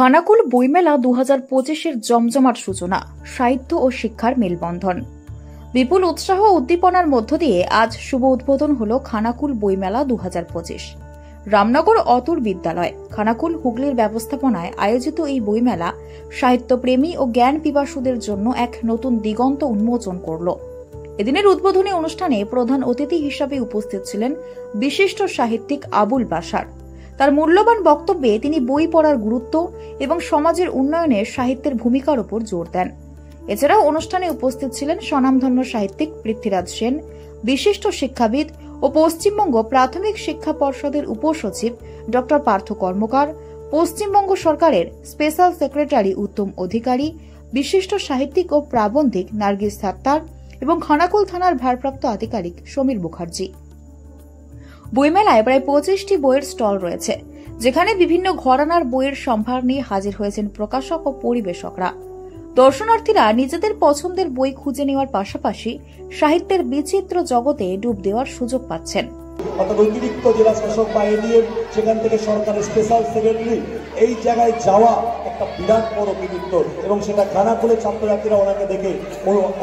খানাকুল বইমেলা 2025-এর জমজমাট সূচনা, সাহিত্য ও শিক্ষার মেলবন্ধন। বিপুল উৎসাহ ও উদ্দীপনার মধ্য দিয়ে আজ শুভ উদ্বোধন হল খানাকুল বইমেলা 2025। রামনগর অতুল বিদ্যালয়, খানাকুল, হুগলির ব্যবস্থাপনায় আয়োজিত এই বইমেলা সাহিত্যপ্রেমী ও জ্ঞান পিপাসুদের জন্য এক নতুন দিগন্ত উন্মোচন করল। এদিনের উদ্বোধনী অনুষ্ঠানে প্রধান অতিথি হিসাবে উপস্থিত ছিলেন বিশিষ্ট সাহিত্যিক আবুল বাশার। তার মূল্যবান বক্তব্যে তিনি বই পড়ার গুরুত্ব এবং সমাজের উন্নয়নে সাহিত্যের ভূমিকার উপর জোর দেন। এছাড়াও অনুষ্ঠানে উপস্থিত ছিলেন স্বনামধন্য সাহিত্যিক পৃথ্বীরাজ সেন, বিশিষ্ট শিক্ষাবিদ ও পশ্চিমবঙ্গ প্রাথমিক শিক্ষা পর্ষদের উপসচিব ড পার্থ কর্মকার, পশ্চিমবঙ্গ সরকারের স্পেশাল সেক্রেটারি উত্তম অধিকারী, বিশিষ্ট সাহিত্যিক ও প্রাবন্ধিক নার্গিস সাত্তার এবং খানাকুল থানার ভারপ্রাপ্ত আধিকারিক সমীর মুখার্জি। বইমেলায় প্রায় 25টি বইয়ের স্টল রয়েছে, যেখানে বিভিন্ন ঘরানার বইয়ের সম্ভার নিয়ে হাজির হয়েছেন প্রকাশক ও পরিবেশকরা। দর্শনার্থীরা নিজেদের পছন্দের বই খুঁজে নেওয়ার পাশাপাশি সাহিত্যের বিচিত্র জগতে ডুব দেওয়ার সুযোগ পাচ্ছেন। অতিরিক্ত জেলা শাসক বা এডিএম, সেখান থেকে সরকারের স্পেশাল সেক্রেটারি, এই জায়গায় যাওয়া একটা বিরাট বড় কৃতিত্ব, এবং সেটা খানাকুলের ছাত্রছাত্রীরা ওনাকে দেখে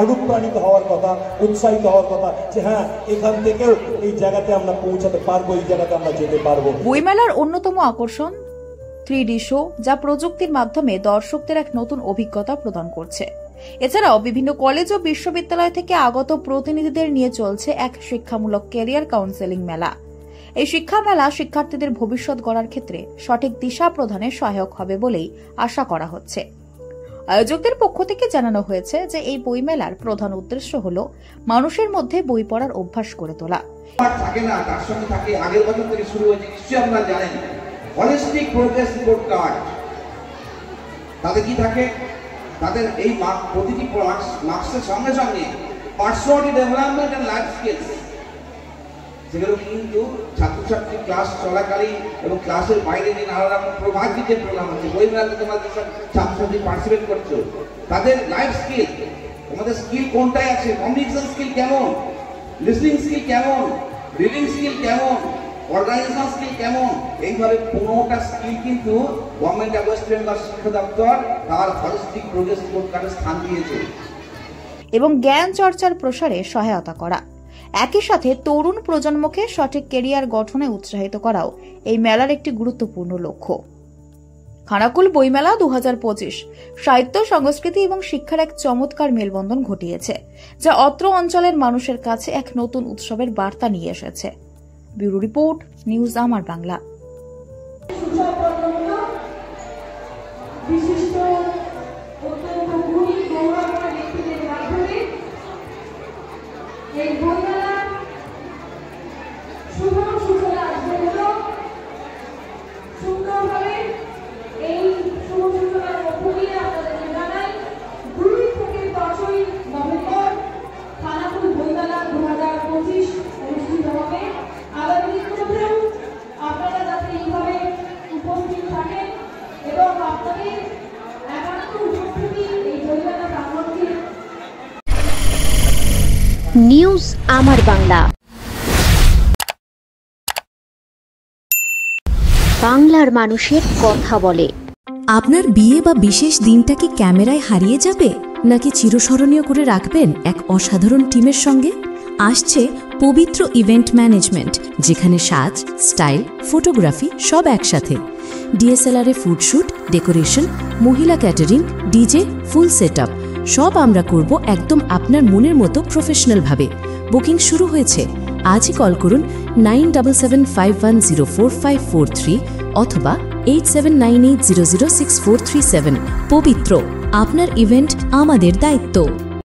অনুপ্রাণিত হওয়ার কথা, উৎসাহিত হওয়ার কথা যে হ্যাঁ, এখান থেকেও এই জায়গাতে আমরা পৌঁছাতে পারবো, এই জায়গাতে আমরা যেতে পারবো। বইমেলার অন্যতম আকর্ষণ 3D শো, যা প্রযুক্তির মাধ্যমে দর্শকদের এক নতুন অভিজ্ঞতা প্রদান করছে। এছাড়াও বিভিন্ন কলেজ ও বিশ্ববিদ্যালয় থেকে আগত প্রতিনিধিদের নিয়ে চলছে এক শিক্ষামূলক ক্যারিয়ার কাউন্সেলিং মেলা। এই শিক্ষা মেলা শিক্ষার্থীদের ভবিষ্যৎ গড়ার ক্ষেত্রে সঠিক দিশা প্রদানে সহায়ক হবে বলেই আশা করা হচ্ছে। আয়োজকদের পক্ষ থেকে জানানো হয়েছে যে এই বইমেলার প্রধান উদ্দেশ্য হল মানুষের মধ্যে বই পড়ার অভ্যাস করে তোলা। থাকে না, তার সঙ্গে থাকে আগের বছর থেকে শুরু হয়েছে, নিশ্চয়ই আপনারা জানেন, হলিস্টিক প্রোগ্রেস রিপোর্ট কার্ড। তাদের কি থাকে? তাদের এই প্রতিটি মার্কসের সঙ্গে সঙ্গে personality development and life skills, যেগুলো কিন্তু ছাত্রছাত্রী ক্লাস চলাকালীন এবং ক্লাসের বাইরে যে নানা রকম প্রভাবিত যে প্রোগ্রাম আছে, বই মেলাতে তোমাদের ছাত্রছাত্রী পার্টিসিপেট করছো, তাদের লাইফ স্কিল, তোমাদের স্কিল কোনটাই আছে, কমিউনিকেশন স্কিল কেমন, লিসনিং স্কিল কেমন, রিডিং স্কিল কেমন, অর্গানাইজেশন স্কিল কেমন, এইভাবে 15টা স্কিল কিন্তু গভর্নমেন্ট অফ ওয়েস্ট বেঙ্গল শিক্ষা দপ্তর তার হলিস্টিক প্রোগ্রেস রিপোর্ট কার্ডে স্থান দিয়েছে। এবং জ্ঞান চর্চার প্রসারে সহায়তা করা, একই সাথে তরুণ প্রজন্মকে সঠিক ক্যারিয়ার গঠনে উৎসাহিত করাও এই মেলার একটি গুরুত্বপূর্ণ লক্ষ্য। খানাকুল বইমেলা 2025 সাহিত্য, সংস্কৃতি এবং শিক্ষার এক চমৎকার মেলবন্ধন ঘটিয়েছে, যা অত্র অঞ্চলের মানুষের কাছে এক নতুন উৎসবের বার্তা নিয়ে এসেছে। ব্যুরো রিপোর্ট, নিউজ আমার বাংলা। নিউজ আমার বাংলা, বাংলার মানুষের কথা বলে। আপনার বিয়ে বা বিশেষ দিনটা কি ক্যামেরায় হারিয়ে যাবে, নাকি চিরস্মরণীয় করে রাখবেন এক অসাধারণ টিমের সঙ্গে? আসছে পবিত্র ইভেন্ট ম্যানেজমেন্ট, যেখানে সাজ, স্টাইল, ফটোগ্রাফি সব একসাথে। ডিএসএলআর এ ফুডশুট, ডেকোরেশন, মহিলা ক্যাটারিং, ডিজে, ফুল সেটআপ সব আমরা করব একদম আপনার মনের মতো প্রফেশনাল ভাবে। বুকিং শুরু হয়েছে। আজই কল করুন 9775104543 অথবা 8798006437। পবিত্র, আপনার ইভেন্ট আমাদের দায়িত্ব।